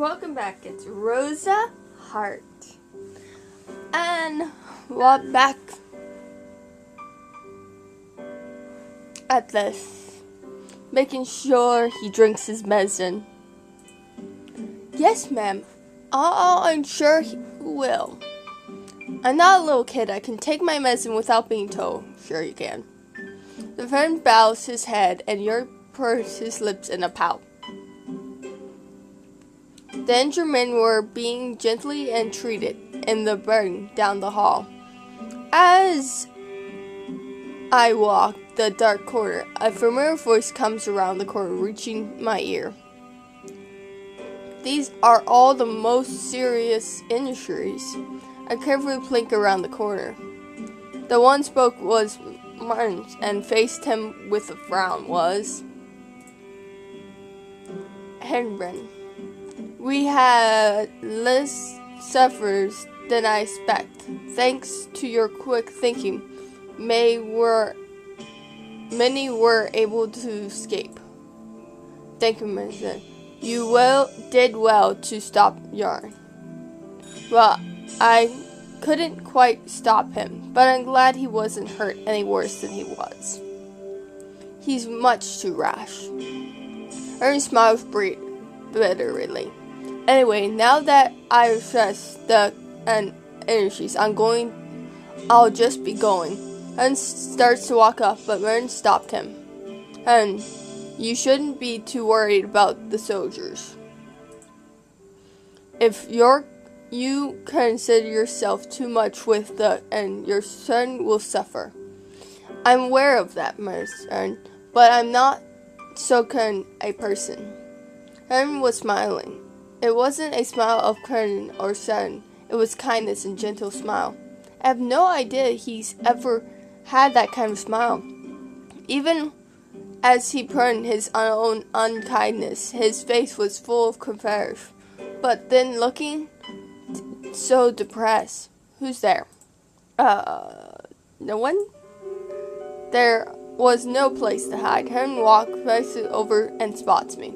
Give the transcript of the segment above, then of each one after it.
Welcome back. It's Rosa Hart. And we're back at this, making sure he drinks his medicine. Yes, ma'am. I'm sure he will. I'm not a little kid. I can take my medicine without being told. Sure you can. The friend bows his head and York purses his lips in a pout. The injured men were being gently entreated in the burden down the hall. As I walk the dark corridor, a familiar voice comes around the corner, reaching my ear. These are all the most serious injuries. I carefully blink around the corner. The one spoke was Martin's and faced him with a frown was Henbren. We had less sufferers than I expect. Thanks to your quick thinking, many were able to escape. Thank you, Mason. You did well to stop Yarn. Well, I couldn't quite stop him, but I'm glad he wasn't hurt any worse than he was. He's much too rash. Ernest smiles bitterly. Anyway, now that I've assessed the energies, I'll just be going. And starts to walk up, but Merton stopped him. And you shouldn't be too worried about the soldiers. If you consider yourself too much with and your son will suffer. I'm aware of that, Merton, but I'm not so kind a person. Henry was smiling. It wasn't a smile of curtain or sun. It was kindness and gentle smile. I have no idea he's ever had that kind of smile. Even as he pardoned his own unkindness, his face was full of compassion. But then looking so depressed. Who's there? No one? There was no place to hide. Henry walks over and spots me.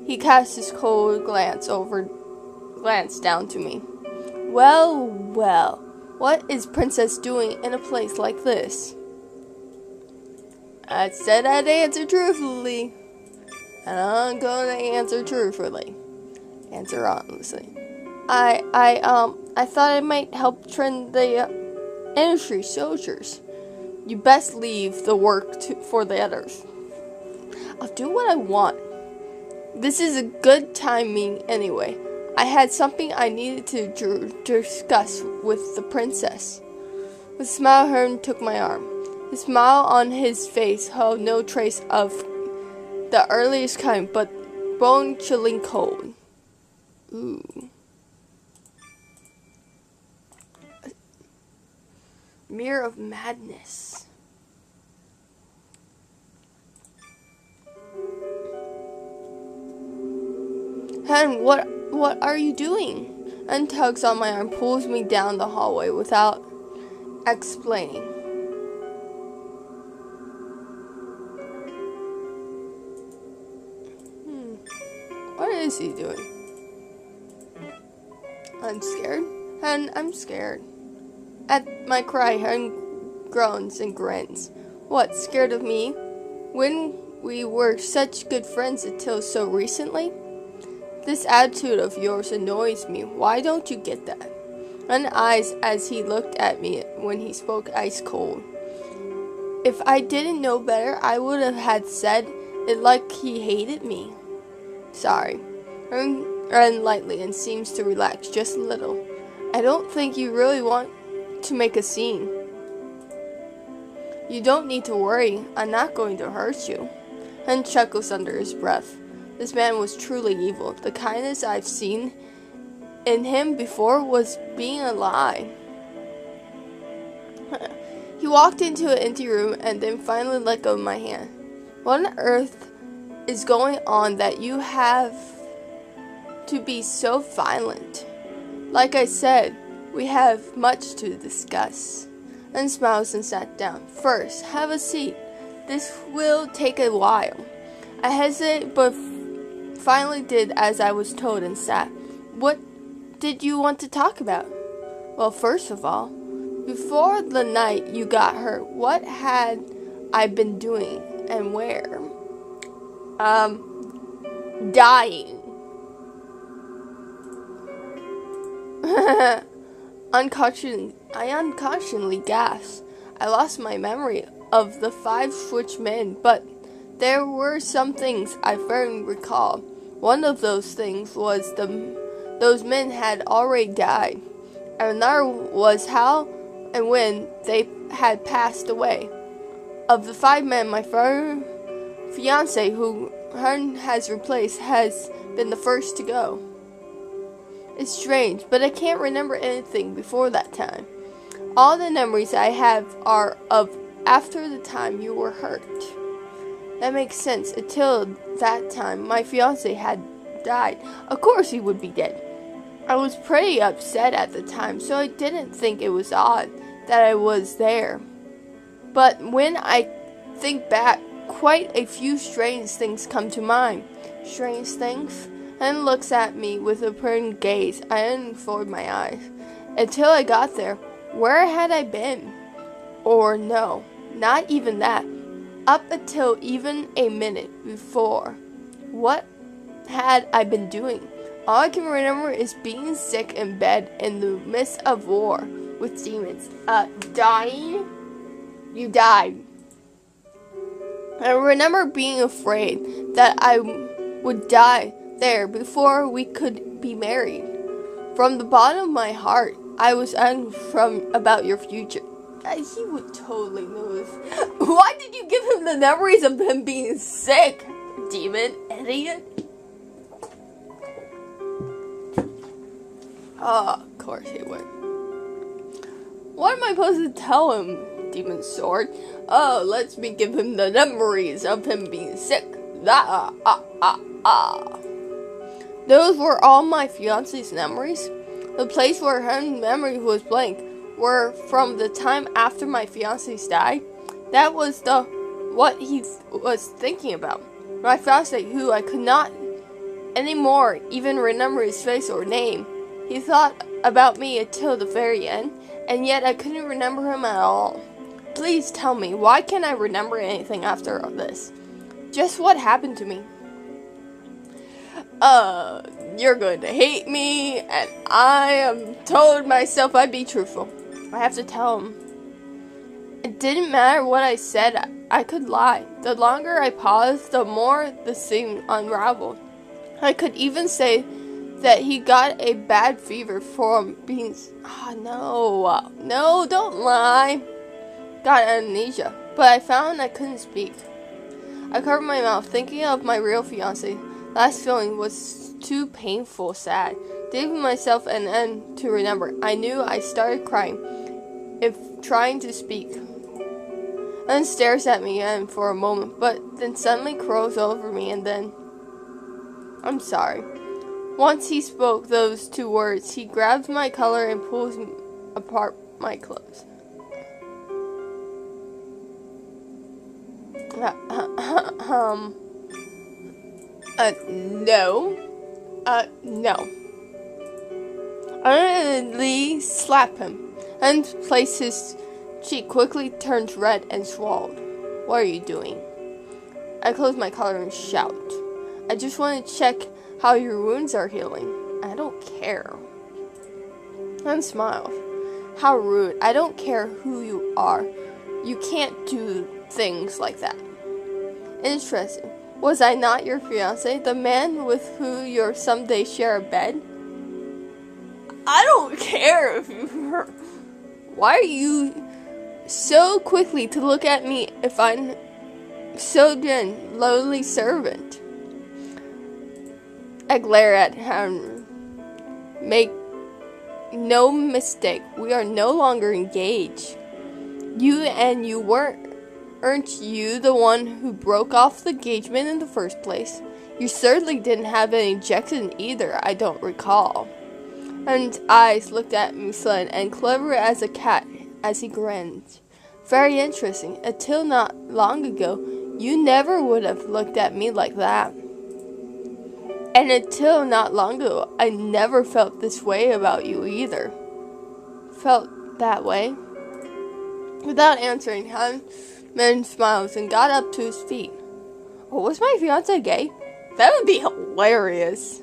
He casts his cold glance down to me. Well, what is Princess doing in a place like this? I said I'd answer truthfully. And I'm gonna answer truthfully. Answer honestly. I thought I might help train the infantry soldiers. You best leave the work for the others. I'll do what I want. This is a good timing anyway. I had something I needed to discuss with the princess. With a smile, Hearn took my arm. His smile on his face held no trace of the earliest kind, but bone-chilling cold. Ooh. Mirror of madness. Hen, what are you doing? And tugs on my arm, pulls me down the hallway without explaining. What is he doing? I'm scared. Hen, I'm scared. At my cry, Hen groans and grins. What, scared of me? When we were such good friends until so recently? This attitude of yours annoys me. Why don't you get that? And eyes as he looked at me when he spoke ice cold. If I didn't know better, I would have had said it like he hated me. Sorry. Ran lightly and seems to relax just a little. I don't think you really want to make a scene. You don't need to worry. I'm not going to hurt you. And chuckles under his breath. This man was truly evil. The kindness I've seen in him before was being a lie. He walked into an empty room and then finally let go of my hand. What on earth is going on that you have to be so violent? Like I said, we have much to discuss. And smiles and sat down. First, have a seat. This will take a while. I hesitated, but finally did as I was told and sat. What did you want to talk about? Well, first of all, before the night you got hurt, what had I been doing and where? Dying. I unconsciously gasped. I lost my memory of the 5 switch men, but there were some things I firmly recall. One of those things was those men had already died, and another was how and when they had passed away. Of the 5 men, my fiance, who Hearn has replaced, has been the first to go. It's strange, but I can't remember anything before that time. All the memories I have are of after the time you were hurt. That makes sense. Until that time, my fiance had died. Of course he would be dead. I was pretty upset at the time, so I didn't think it was odd that I was there. But when I think back, quite a few strange things come to mind. Strange things? And looks at me with a pert gaze. I unfolded my eyes. Until I got there, where had I been? Or no, not even that. Up until even a minute before. What had I been doing? All I can remember is being sick in bed in the midst of war with demons. Dying? You died. I remember being afraid that I would die there before we could be married. From the bottom of my heart, I was angry about your future. He would totally know this. Why did you give him the memories of him being sick? Demon idiot. Of course he would. What am I supposed to tell him, Demon Sword? Let me give him the memories of him being sick. Those were all my fiance's memories. The place where her memory was blank were from the time after my fiance died. That was what he was thinking about. My fiance, who I could not anymore even remember his face or name. He thought about me until the very end, and yet I couldn't remember him at all. Please tell me, why can't I remember anything after all this? Just what happened to me? You're going to hate me, and I told myself I'd be truthful. I have to tell him. It didn't matter what I said, I could lie. The longer I paused, the more the thing unraveled. I could even say that he got a bad fever from being... No, don't lie. Got amnesia, but I found I couldn't speak. I covered my mouth, thinking of my real fiancé. Last feeling was too painful, sad. Giving myself an end to remember. I knew I started crying, if trying to speak. And stares at me again for a moment, but then suddenly curls over me and then... I'm sorry. Once he spoke those 2 words, he grabs my collar and pulls apart my clothes. No. I immediately slap him and place his cheek quickly turns red and swelled. What are you doing? I close my collar and shout. I just want to check how your wounds are healing. I don't care. And smiles. How rude. I don't care who you are. You can't do things like that. Interesting. Was I not your fiancé? The man with who you'll someday share a bed? I don't care if you were. Why are you so quickly to look at me if I'm so then lowly servant? I glare at him. Make no mistake, we are no longer engaged. You weren't you the one who broke off the engagement in the first place? You certainly didn't have any objection either, I don't recall. And eyes looked at me sudden and clever as a cat as he grinned. Very interesting. Until not long ago, you never would have looked at me like that. And until not long ago, I never felt this way about you either. Felt that way? Without answering, Hammond smiled and got up to his feet. Oh, was my fiance gay? That would be hilarious.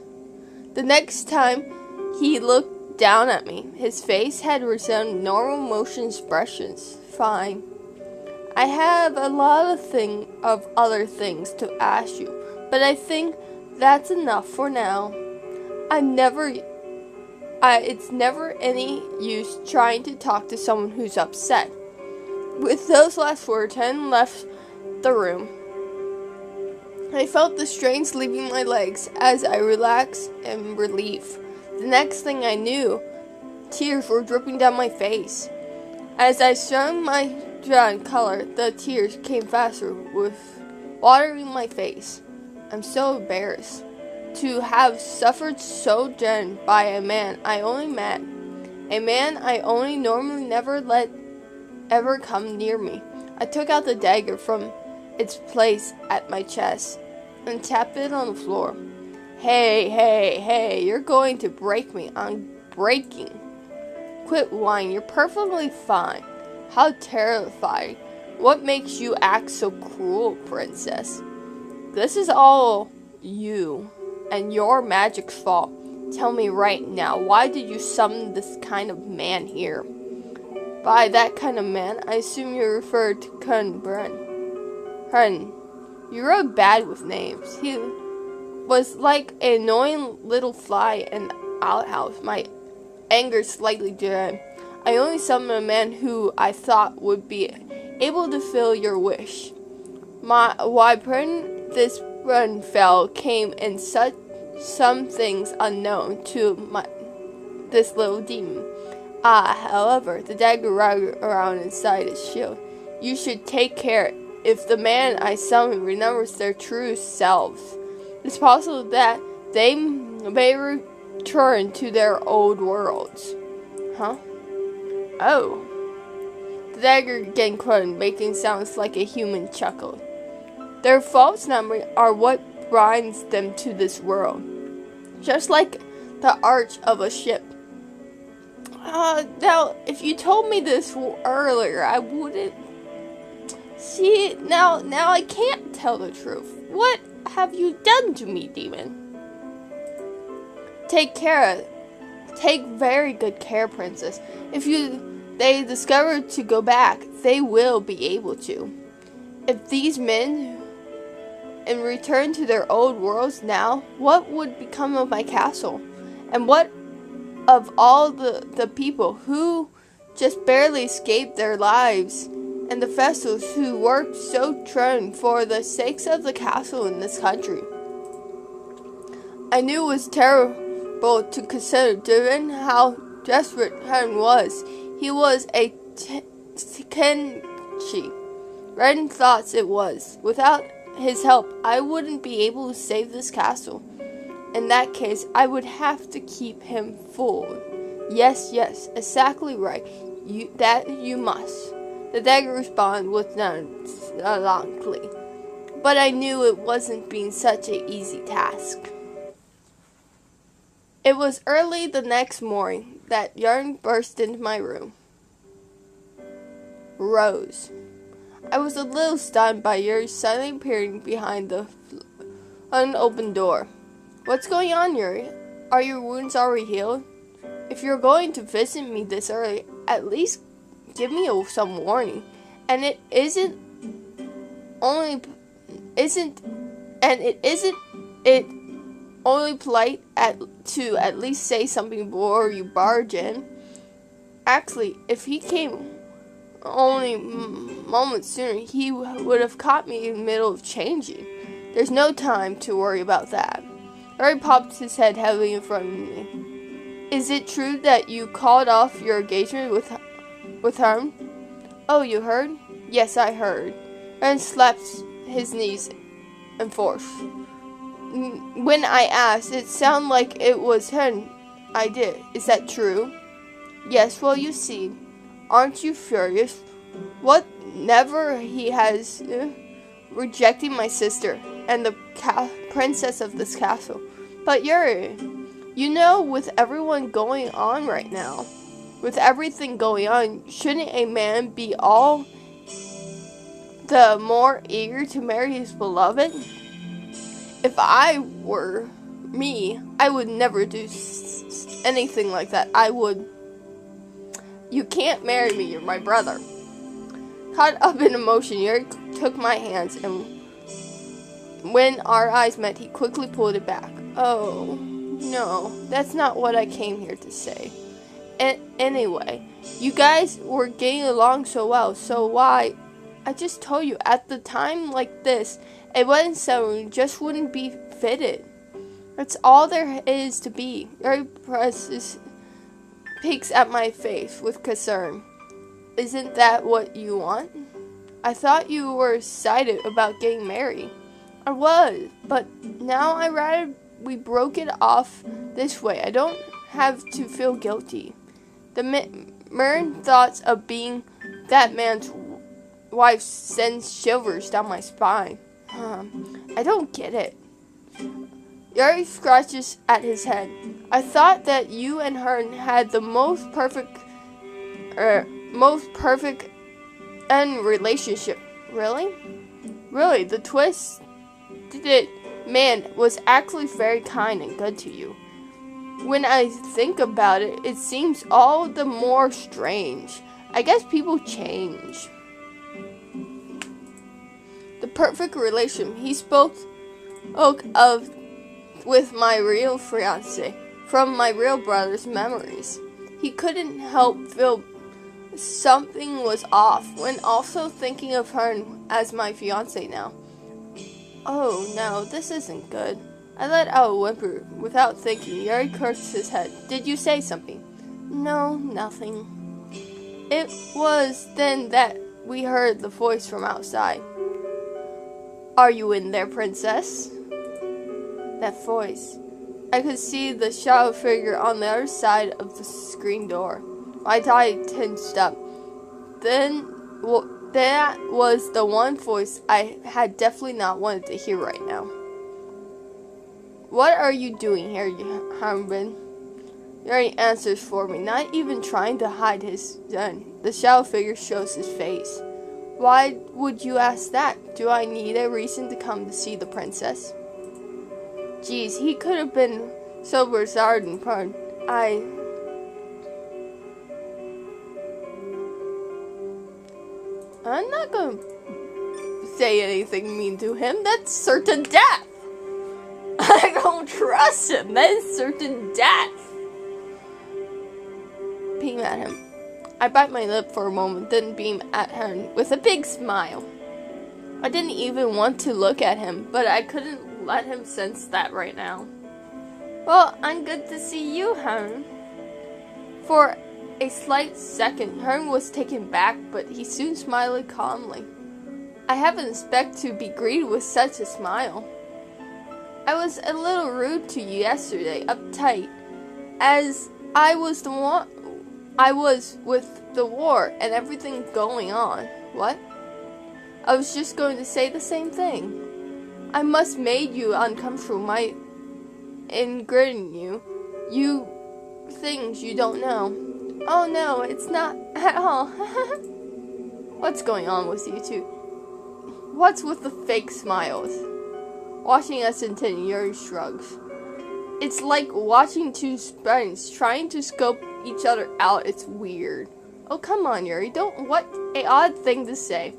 The next time he looked down at me, his face had resumed normal motion expressions. Fine. I have a lot of other things to ask you, but I think that's enough for now. It's never any use trying to talk to someone who's upset. With those last words, Hen left the room. I felt the strains leaving my legs as I relaxed in relief. The next thing I knew, tears were dripping down my face. As I strung my drawn color, the tears came faster, with watering my face. I'm so embarrassed to have suffered so gently by a man I only met, a man I only normally never let ever come near me. I took out the dagger from its place at my chest and tapped it on the floor. Hey, you're going to break me. I'm breaking. Quit whining, you're perfectly fine. How terrifying. What makes you act so cruel, princess? This is all you and your magic's fault. Tell me right now, why did you summon this kind of man here? By that kind of man, I assume you refer to Kun Brun. You were bad with names. He was like an annoying little fly in the outhouse. My anger slightly dim. I only summoned a man who I thought would be able to fill your wish. Why this run fell came in some things unknown to this little demon. However, the dagger wrapped around inside his shield. You should take care. If the man I summon remembers their true selves, it's possible that they may return to their old worlds. Huh? Oh. The dagger again cruned, making sounds like a human chuckle. Their false memories are what binds them to this world. Just like the arch of a ship. Now, if you told me this earlier, I wouldn't. See, now I can't tell the truth. What have you done to me, demon? Take very good care, princess. If they discover to go back, they will be able to. If these men and return to their old worlds now, what would become of my castle? And what of all the people who just barely escaped their lives, and the vessels who worked so trying for the sakes of the castle in this country? I knew it was terrible to consider, given how desperate Ren was. He was a Kenshi. Ren thought it was. Without his help, I wouldn't be able to save this castle. In that case, I would have to keep him fooled. Yes, exactly right. You must. The dagger responded with nonchalantly. But I knew it wasn't being such an easy task. It was early the next morning that Yarn burst into my room. Rose. I was a little stunned by Yuri suddenly appearing behind the unopened door. What's going on, Yuri? Are your wounds already healed? If you're going to visit me this early, at least give me some warning. And it isn't only polite to at least say something before you barge in. Actually, if he came only moments sooner, he would have caught me in the middle of changing. There's no time to worry about that. Harry popped his head heavily in front of me. Is it true that you called off your engagement with him? Oh, you heard? Yes, I heard. Ren slapped his knees and forth. When I asked, it sounded like it was him I did. Is that true? Yes, well, you see. Aren't you furious? What never he has rejecting my sister and the princess of this castle. But Yuri, with everyone going on right now, with everything going on, shouldn't a man be all the more eager to marry his beloved? If I were me, I would never do anything like that. You can't marry me, you're my brother. Caught up in emotion, Yuri took my hands, and when our eyes met, he quickly pulled it back. Oh, no, that's not what I came here to say. Anyway, you guys were getting along so well, so why? I just told you, at the time like this, a wedding ceremony just wouldn't be fitted. That's all there is to be. Yuri peeks at my face with concern. Isn't that what you want? I thought you were excited about getting married. I was, but now I'd rather we broke it off this way. I don't have to feel guilty. The mere thoughts of being that man's wife sends shivers down my spine. I don't get it. Yuri scratches at his head. I thought that you and her had the most perfect end relationship. Really? Really, the twisted man was actually very kind and good to you. When I think about it, it seems all the more strange. I guess people change. The perfect relation he spoke of with my real fiancé, from my real brother's memories. He couldn't help feel something was off when also thinking of her as my fiancé now. Oh no, this isn't good. I let out a whimper without thinking. Yuri curtsed his head. Did you say something? No, nothing. It was then that we heard the voice from outside. Are you in there, princess? That voice. I could see the shadow figure on the other side of the screen door. My tie tensed up. Then, that was the one voice I had definitely not wanted to hear right now. What are you doing here, Harbin? Yuri answers for me, not even trying to hide his gun. The shadow figure shows his face. Why would you ask that? Do I need a reason to come to see the princess? Geez, he could have been so bizarre and pardon. I'm not gonna say anything mean to him. That's certain death. I don't trust him. That is certain death. Beam at him. I bite my lip for a moment, then beam at him with a big smile. I didn't even want to look at him, but I couldn't let him sense that right now. Well, I'm good to see you, Hearn. For a slight second, Hearn was taken back, but he soon smiled calmly. I haven't expected to be greeted with such a smile. I was a little rude to you yesterday, uptight, as I was with the war and everything going on. What? I was just going to say the same thing. I must made you uncomfortable in greeting you things you don't know. Oh no, it's not at all. What's going on with you two? What's with the fake smiles? Watching us continue, Yuri shrugs. It's like watching two friends trying to scope each other out. It's weird. Oh, come on, Yuri. What a odd thing to say.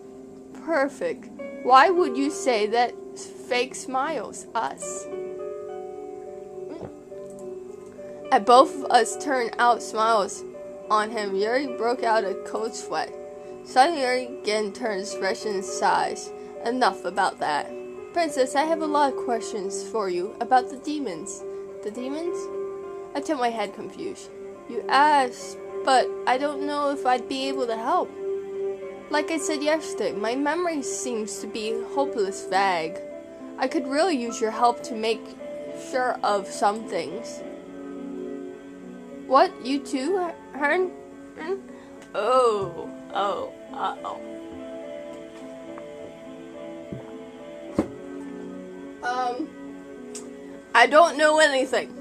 Perfect. Why would you say that fake smiles? Us. At both of us turned out smiles on him, Yuri broke out a cold sweat. Suddenly, Yuri again turned expression and sighs. Enough about that. Princess, I have a lot of questions for you about the demons. The demons? I tipped my head confused. You asked, but I don't know if I'd be able to help. Like I said yesterday, my memory seems to be hopeless vague. I could really use your help to make sure of some things. What? You too, Hearn? Uh-oh. I don't know anything.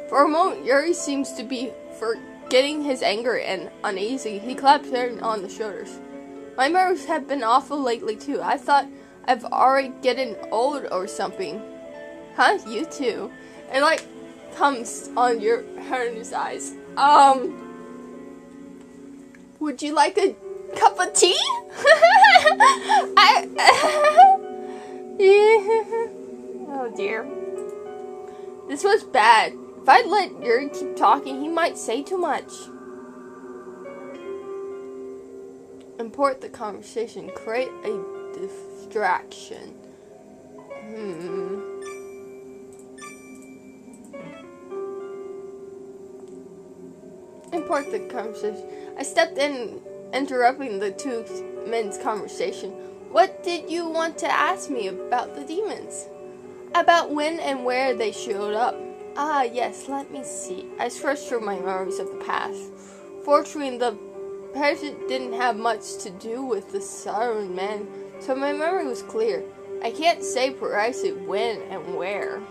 For a moment, Yuri seems to be forgetting his anger and uneasy. He clapped Aaron on the shoulders. My memories have been awful lately, too. I thought I've already getting old or something. Huh? You too. It, comes on your Aaron's eyes. Would you like a cup of tea? Oh, dear. This was bad. If I let Yuri keep talking, he might say too much. Import the conversation. Create a distraction. Import the conversation. I stepped in, interrupting the two men's conversation. What did you want to ask me about the demons? About when and where they showed up. Ah, yes, let me see. I searched through my memories of the past. Fortunately, the present didn't have much to do with the Siren Man, so my memory was clear. I can't say precisely when and where.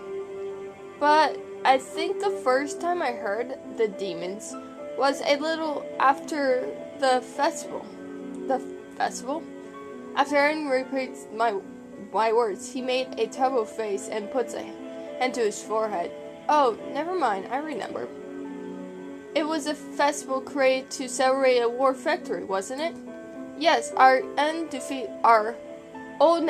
But I think the first time I heard the demons was a little after the festival. The festival? After Aaron repeats my words, he made a terrible face and puts a hand to his forehead. Oh, never mind, I remember. It was a festival created to celebrate a war victory, wasn't it? Yes, our end defeat our old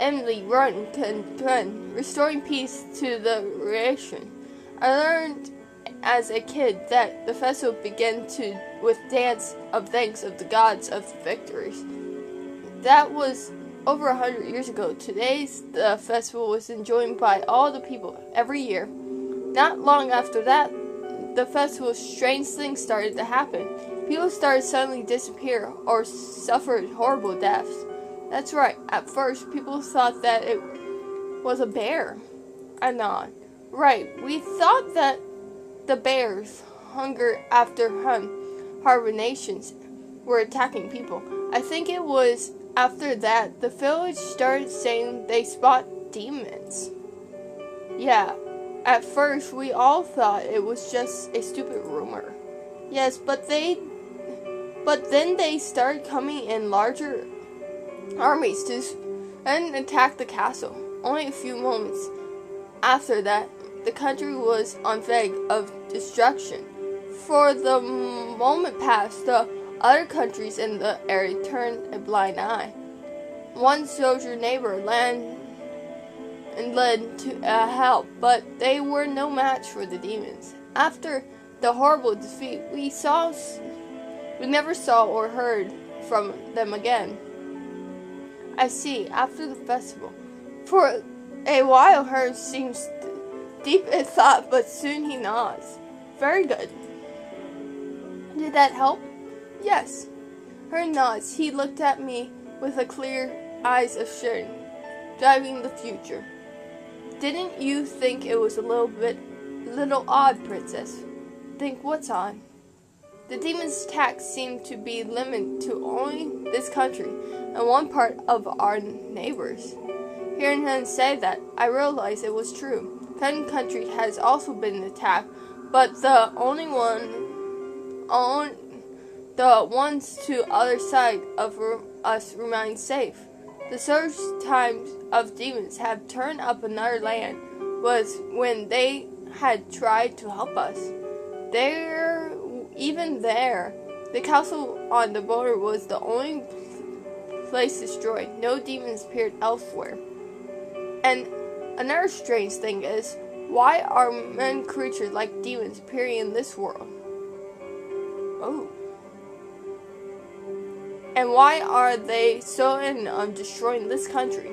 Emily Run can restoring peace to the nation. I learned as a kid that the festival began with dance of thanks of the gods of victories. That was over 100 years ago. Today's the festival was enjoyed by all the people every year. Not long after that, the festival, strange things started to happen. People started suddenly disappear or suffered horrible deaths. That's right. At first, people thought that it was a bear. I nod. Right. We thought that the bears, hunger after harbor nations, were attacking people. I think it was after that the village started saying they spot demons. Yeah. At first, we all thought it was just a stupid rumor. Yes, but then they started coming in larger armies and attacked the castle. Only a few moments after that, the country was on verge of destruction. For the moment past, the other countries in the area turned a blind eye. One soldier neighbor led to help, but they were no match for the demons. After the horrible defeat, we never saw or heard from them again. I see. After the festival, for a while, Hearn seems deep in thought, but soon he nods. Very good. Did that help? Yes. Hearn nods. He looked at me with a clear eyes of shame, driving the future. Didn't you think it was a little odd, Princess? Think what's odd? The demon's attacks seem to be limited to only this country and one part of our neighbors. Hearing him say that, I realized it was true. Fen country has also been attacked, but the ones to other side of us remain safe. The surge times of demons have turned up another land was when they had tried to help us. Even there, the castle on the border was the only place destroyed. No demons appeared elsewhere. And another strange thing is, why are men creatures like demons appearing in this world? Oh. And why are they so in on destroying this country?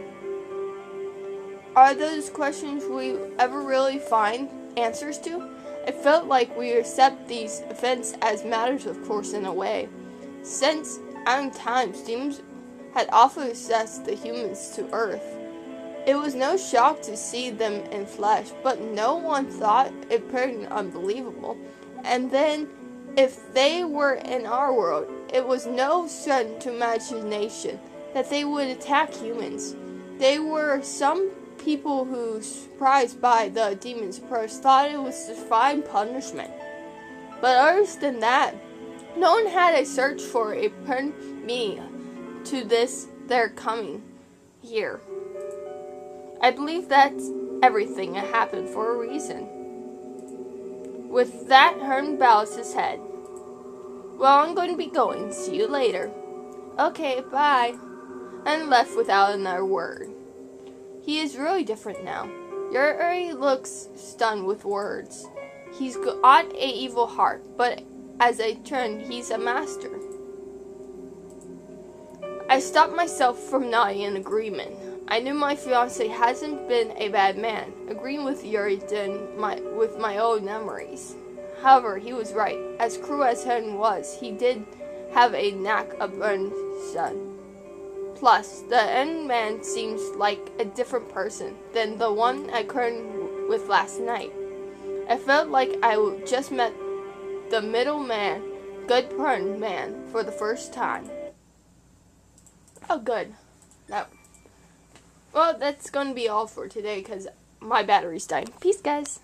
Are those questions we ever really find answers to? It felt like we accept these events as matters of course in a way. Since ancient times, demons had often accessed the humans to Earth. It was no shock to see them in flesh, but no one thought it pretty unbelievable. And then, if they were in our world, it was no stretch to imagination that they would attack humans. There were some people who, surprised by the demon's approach, thought it was divine punishment. But other than that, no one had a search for a permanent meaning to this their coming here. I believe that's everything that happened for a reason. With that, Hearn bows his head. Well, I'm going to be going. See you later. Okay, bye. And left without another word. He is really different now. Yuri looks stunned with words. He's got an evil heart, but as a trend, he's a master. I stopped myself from nodding in agreement. I knew my fiancé hasn't been a bad man, agreeing with Yuri with my own memories. However, he was right. As cruel as Hearn was, he did have a knack of burning sun. Plus, the end man seems like a different person than the one I current with last night. I felt like I just met the middle man, good Hearn man, for the first time. Oh, good. Well, that's going to be all for today because my battery's dying. Peace, guys.